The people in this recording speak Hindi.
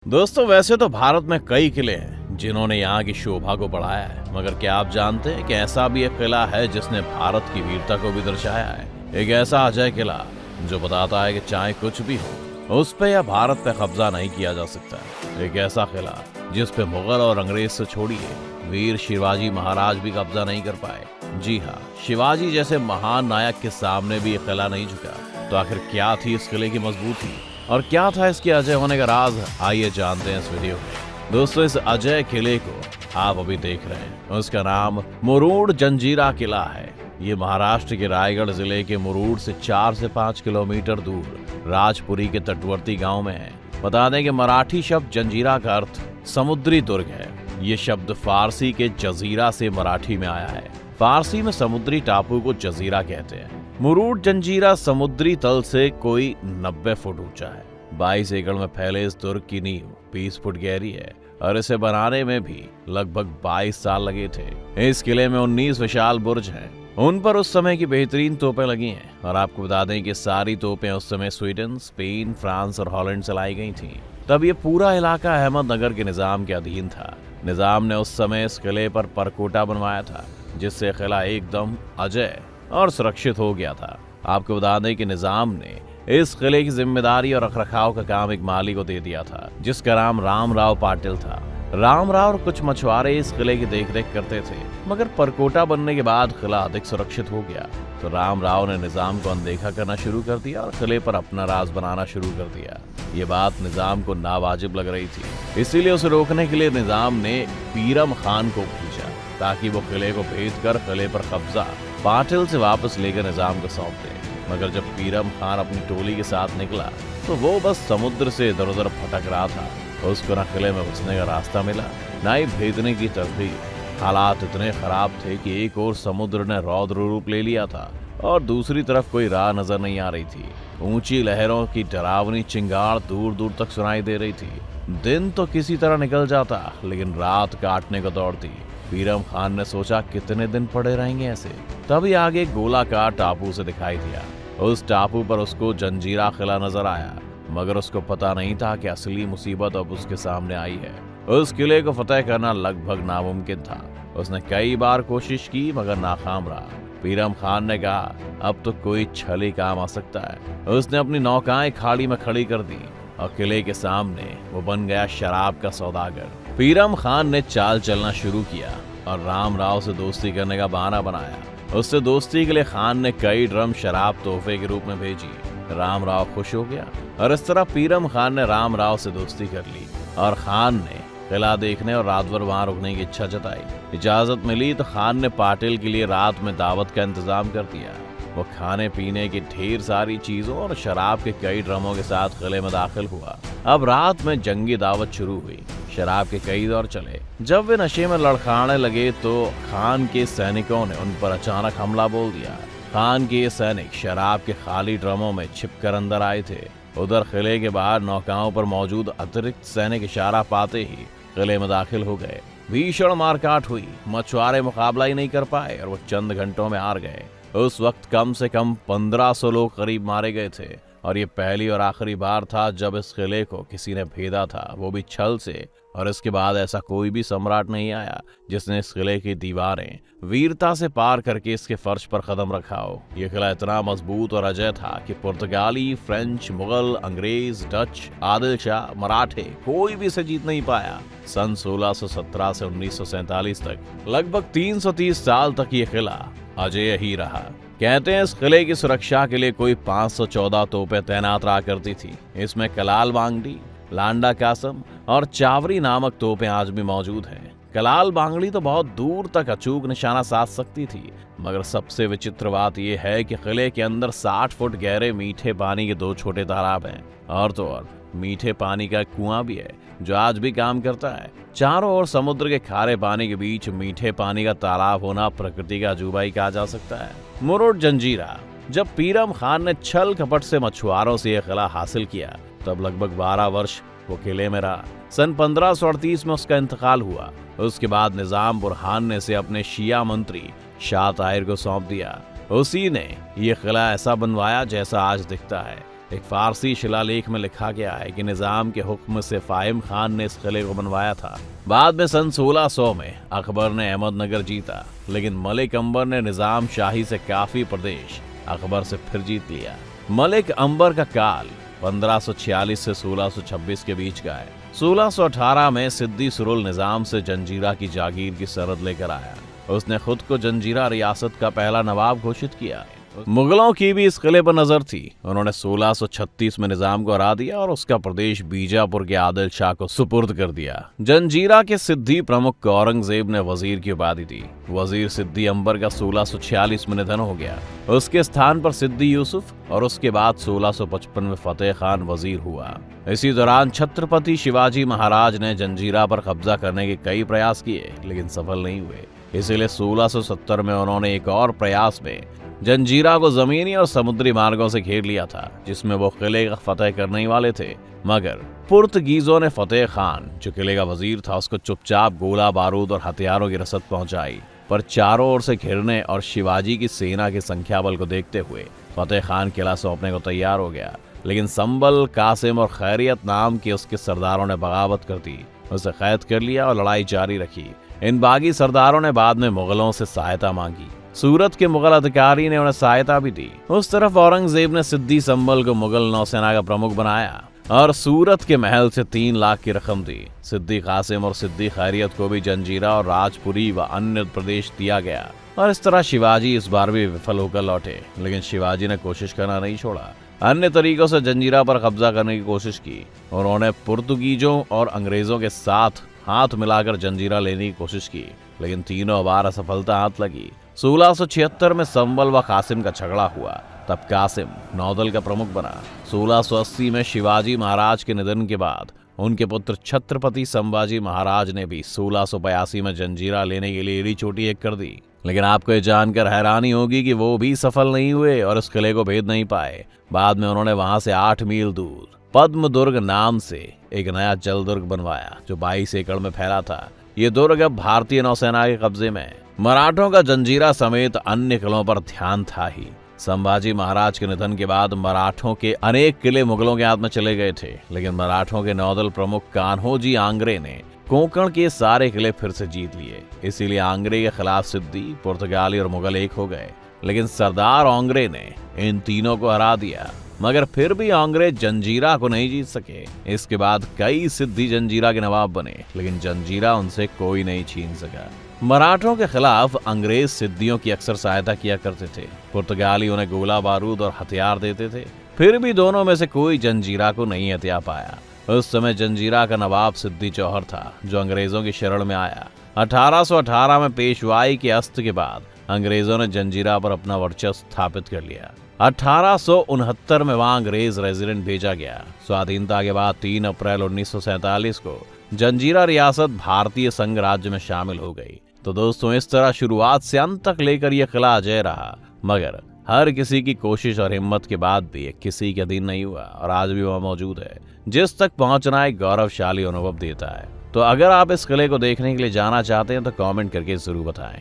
दोस्तों, वैसे तो भारत में कई किले हैं जिन्होंने यहाँ की शोभा को बढ़ाया है, मगर क्या आप जानते हैं कि ऐसा भी एक किला है जिसने भारत की वीरता को भी दर्शाया है। एक ऐसा अजय किला जो बताता है कि चाहे कुछ भी हो, उस पे या भारत पे कब्जा नहीं किया जा सकता। एक ऐसा किला जिस पे मुगल और अंग्रेज से छोड़िए वीर शिवाजी महाराज भी कब्जा नहीं कर पाए। जी हाँ, शिवाजी जैसे महान नायक के सामने भी ये किला नहीं झुका। तो आखिर क्या थी इस किले की मजबूती और क्या था इसके अजय होने का राज? आइए जानते हैं इस वीडियो में। दोस्तों, इस अजय किले को आप अभी देख रहे हैं, उसका नाम मुरुड जंजीरा किला है। ये महाराष्ट्र के रायगढ़ जिले के मुरुड से 4 से 5 किलोमीटर दूर राजपुरी के तटवर्ती गांव में है। बता दें कि मराठी शब्द जंजीरा का अर्थ समुद्री दुर्ग है। ये शब्द फारसी के जजीरा से मराठी में आया है। फारसी में समुद्री टापू को जजीरा कहते हैं। मुरुड जंजीरा समुद्री तल से कोई 90 फुट ऊंचा है। 22 एकड़ में फैले इस दुर्ग की नींव 20 फुट गहरी है और इसे बनाने में भी लगभग 22 साल लगे थे। इस किले में 19 विशाल बुर्ज हैं। उन पर उस समय की बेहतरीन तोपें लगी हैं और आपको बता दें कि सारी तोपें उस समय स्वीडन, स्पेन, फ्रांस और हॉलैंड से लाई गई थीं। तब ये पूरा इलाका अहमदनगर के निजाम के अधीन था। निजाम ने उस समय इस किले पर परकोटा बनवाया था, जिससे किला एकदम अजय और सुरक्षित हो गया था। आपको बता दें कि निजाम ने इस किले की जिम्मेदारी और रखरखाव का काम एक माली को दे दिया था, जिसका नाम रामराव पाटिल था। रामराव और कुछ मछुआरे इस किले की देखरेख करते थे, मगर परकोटा बनने के बाद किला अधिक सुरक्षित हो गया तो रामराव ने निजाम को अनदेखा करना शुरू कर दिया और किले पर अपना राज बनाना शुरू कर दिया। ये बात निजाम को नावाजिब लग रही थी, इसीलिए उसे रोकने के लिए निजाम ने पीरम खान को भेजा ताकि वो किले को भेद कर किले पर कब्जा पाटिल से वापस लेकर निजाम को सौंप दे। मगर जब पीरम खान अपनी टोली के साथ निकला तो वो बस समुद्र से इधर उधर भटक रहा था। उसको न किले में घुसने का रास्ता मिला, न ही भेदने की तरकीब। हालात इतने खराब थे कि एक ओर समुद्र ने रौद्र रूप ले लिया था और दूसरी तरफ कोई राह नजर नहीं आ रही थी। ऊंची लहरों की डरावनी चिंगार दूर दूर तक सुनाई दे रही थी। दिन तो किसी तरह निकल जाता, लेकिन रात काटने को दौड़ती। पीरम खान ने सोचा कितने दिन पड़े रहेंगे ऐसे। तभी आगे गोलाकार टापू से दिखाई दिया। उस टापू पर उसको जंजीरा किला नजर आया, मगर उसको पता नहीं था कि असली मुसीबत अब उसके सामने आई है। उस किले को फतेह करना लगभग नामुमकिन था। उसने कई बार कोशिश की मगर नाकाम रहा। पीरम खान ने कहा, अब तो कोई छल ही काम आ सकता है। उसने अपनी नौकाएं खाड़ी में खड़ी कर दी और किले के सामने वो बन गया शराब का सौदागर। पीरम खान ने चाल चलना शुरू किया और रामराव से दोस्ती करने का बहाना बनाया। उससे दोस्ती के लिए खान ने कई ड्रम शराब तोहफे के रूप में भेजी। रामराव खुश हो गया और इस तरह पीरम खान ने रामराव से दोस्ती कर ली और खान ने किला देखने और रात भर वहां रुकने की इच्छा जताई। इजाजत मिली तो खान ने पाटिल के लिए रात में दावत का इंतजाम कर दिया। वो खाने पीने की ढेर सारी चीजों और शराब के कई ड्रमों के साथ किले में दाखिल हुआ। अब रात में जंगी दावत शुरू हुई। शराब के कई दौर चले। जब वे नशे में लड़खड़ाने लगे तो खान के सैनिकों ने उन पर अचानक हमला बोल दिया। खान के ये सैनिक शराब के खाली ड्रमों में छिपकर अंदर आए थे। उधर किले के बाहर नौकाओं पर मौजूद अतिरिक्त सैनिक इशारा पाते ही किले में दाखिल हो गए। भीषण मारकाट हुई। मछुआरे मुकाबला ही नहीं कर पाए और वो चंद घंटों में हार गए। उस वक्त कम से कम 1500 लोग करीब मारे गए थे और ये पहली और आखिरी बार था जब इस किले को किसी ने भेदा था, वो भी छल से। और इसके बाद ऐसा कोई भी सम्राट नहीं आया जिसने इस किले की दीवारें वीरता से पार करके इसके फर्श पर कदम रखा हो। यह किला इतना मजबूत और अजय था कि पुर्तगाली, फ्रेंच, मुगल, अंग्रेज, डच, आदिल शाह, मराठे कोई भी इसे जीत नहीं पाया। सन 1617 से 1947 तक लगभग 330 साल तक ये किला अजय ही रहा। कहते हैं इस किले की सुरक्षा के लिए कोई 514 तोपें तैनात रहा करती थी। इसमें कलाल बांगड़ी, लांडा कासम और चावरी नामक तोपें आज भी मौजूद हैं। कलाल बांगड़ी तो बहुत दूर तक अचूक निशाना साध सकती थी, मगर सबसे विचित्र बात यह है कि किले के अंदर 60 फुट गहरे मीठे पानी के 2 छोटे तालाब हैं और तो और मीठे पानी का कुआं भी है जो आज भी काम करता है। चारों ओर समुद्र के खारे पानी के बीच मीठे पानी का तालाब होना प्रकृति का अजूबा ही कहा जा सकता है। मुरुड जंजीरा। जब पीरम खान ने छल कपट से मछुआरों से यह किला हासिल किया तब लगभग 12 वर्ष वो किले में रहा। सन 1538 में उसका इंतकाल हुआ। उसके बाद निजाम बुरहान ने इसे अपने शिया मंत्री शाह ताहिर को सौंप दिया। उसी ने यह किला ऐसा बनवाया जैसा आज दिखता है। एक फारसी शिलालेख में लिखा गया है कि निजाम के हुक्म से फाहिम खान ने इस किले को बनवाया था। बाद में सन 1600 में अकबर ने अहमदनगर जीता, लेकिन मलिक अंबर ने निजाम शाही से काफी प्रदेश अकबर से फिर जीत लिया। मलिक अंबर का काल 1546 से 1626 के बीच का है। 1618 में सिद्दी सुरुल निजाम से जंजीरा की जागीर की सरहद लेकर आया। उसने खुद को जंजीरा रियासत का पहला नवाब घोषित किया। मुगलों की भी इस किले पर नजर थी। उन्होंने 1636 में निजाम को हरा दिया और उसका प्रदेश बीजापुर के आदिल शाह को सुपुर्द कर दिया। जंजीरा के सिद्दी प्रमुख को औरंगजेब ने वजीर की उपाधि दी। वजीर सिद्दी अंबर का 1646 में निधन हो गया। उसके स्थान पर सिद्दी यूसुफ और उसके बाद 1655 में फतेह खान वजीर हुआ। इसी दौरान छत्रपति शिवाजी महाराज ने जंजीरा पर कब्जा करने के कई प्रयास किए, लेकिन सफल नहीं हुए। इसीलिए 1670 में उन्होंने एक और प्रयास में जंजीरा को जमीनी और समुद्री मार्गों से घेर लिया था, जिसमें वो किले का फतेह करने ही वाले थे। मगर पुर्तगीजों ने फतेह खान, जो किले का वजीर था, उसको चुपचाप गोला बारूद और हथियारों की रसद पहुंचाई। पर चारों ओर से घिरने और शिवाजी की सेना के संख्या बल को देखते हुए फतेह खान किला सौंपने को तैयार हो गया। लेकिन संबल, कासिम और खैरियत नाम के उसके सरदारों ने बगावत कर दी, उसे कैद कर लिया और लड़ाई जारी रखी। इन बागी सरदारों ने बाद में मुगलों से सहायता मांगी। सूरत के मुगल अधिकारी ने उन्हें सहायता भी दी। उस तरफ औरंगजेब ने सिद्दी संबल को मुगल नौसेना का प्रमुख बनाया और सूरत के महल से 3 लाख की रकम दी। सिद्दी कासिम और सिद्दी खैरियत को भी जंजीरा और राजपुरी व अन्य प्रदेश दिया गया और इस तरह शिवाजी इस बार भी विफल होकर लौटे। लेकिन शिवाजी ने कोशिश करना नहीं छोड़ा। अन्य तरीकों से जंजीरा पर कब्जा करने की कोशिश की। उन्होंने पुर्तगीजों और अंग्रेजों के साथ हाथ मिलाकर जंजीरा लेने की कोशिश की, लेकिन तीनों बार असफलता हाथ लगी। 1676 में संबल व कासिम का झगड़ा हुआ। तब कासिम नौदल का प्रमुख बना। 1680 में शिवाजी महाराज के निधन के बाद उनके पुत्र छत्रपति संभाजी महाराज ने भी 1682 में जंजीरा लेने के लिए एड़ी चोटी एक कर दी। लेकिन आपको ये जानकर हैरानी होगी कि वो भी सफल नहीं हुए और इस किले को भेद नहीं पाए। बाद में उन्होंने वहां से 8 मील दूर पद्म दुर्ग नाम से एक नया जल दुर्ग बनवाया, जो 22 एकड़ में फैला था। ये दुर्ग अब भारतीय नौसेना के कब्जे में है। मराठों का जंजीरा समेत अन्य किलों पर ध्यान था ही। संभाजी महाराज के निधन के बाद मराठों के अनेक किले मुगलों के हाथ में चले गए थे, लेकिन मराठों के नौदल प्रमुख कान्होजी आंग्रे ने कोंकण के सारे किले फिर से जीत लिए। इसीलिए आंग्रे के खिलाफ सिद्दी, पुर्तगाली और मुगल एक हो गए। लेकिन सरदार आंग्रे ने इन तीनों को हरा दिया, मगर फिर भी आंग्रे जंजीरा को नहीं जीत सके। इसके बाद कई सिद्दी जंजीरा के नवाब बने, लेकिन जंजीरा उनसे कोई नहीं छीन सका। मराठों के खिलाफ अंग्रेज सिद्दियों की अक्सर सहायता किया करते थे। पुर्तगाली उन्हें गोला बारूद और हथियार देते थे। फिर भी दोनों में से कोई जंजीरा को नहीं हथिया पाया। उस समय जंजीरा का नवाब सिद्दी जौहर था, जो अंग्रेजों की शरण में आया। 1818 में पेशवाई के अस्त के बाद अंग्रेजों ने जंजीरा पर अपना वर्चस्व स्थापित कर लिया। 1869 में वहां अंग्रेज रेजिडेंट भेजा गया। स्वाधीनता के बाद 3 अप्रैल 1947 को जंजीरा रियासत भारतीय संघ राज्य में शामिल हो गई। तो दोस्तों, इस तरह शुरुआत से अंत तक लेकर यह किला अजय रहा, मगर हर किसी की कोशिश और हिम्मत के बाद भी किसी के अधीन नहीं हुआ और आज भी वह मौजूद है। जिस तक पहुंचना एक गौरवशाली अनुभव देता है। तो अगर आप इस किले को देखने के लिए जाना चाहते हैं तो कमेंट करके जरूर बताएं।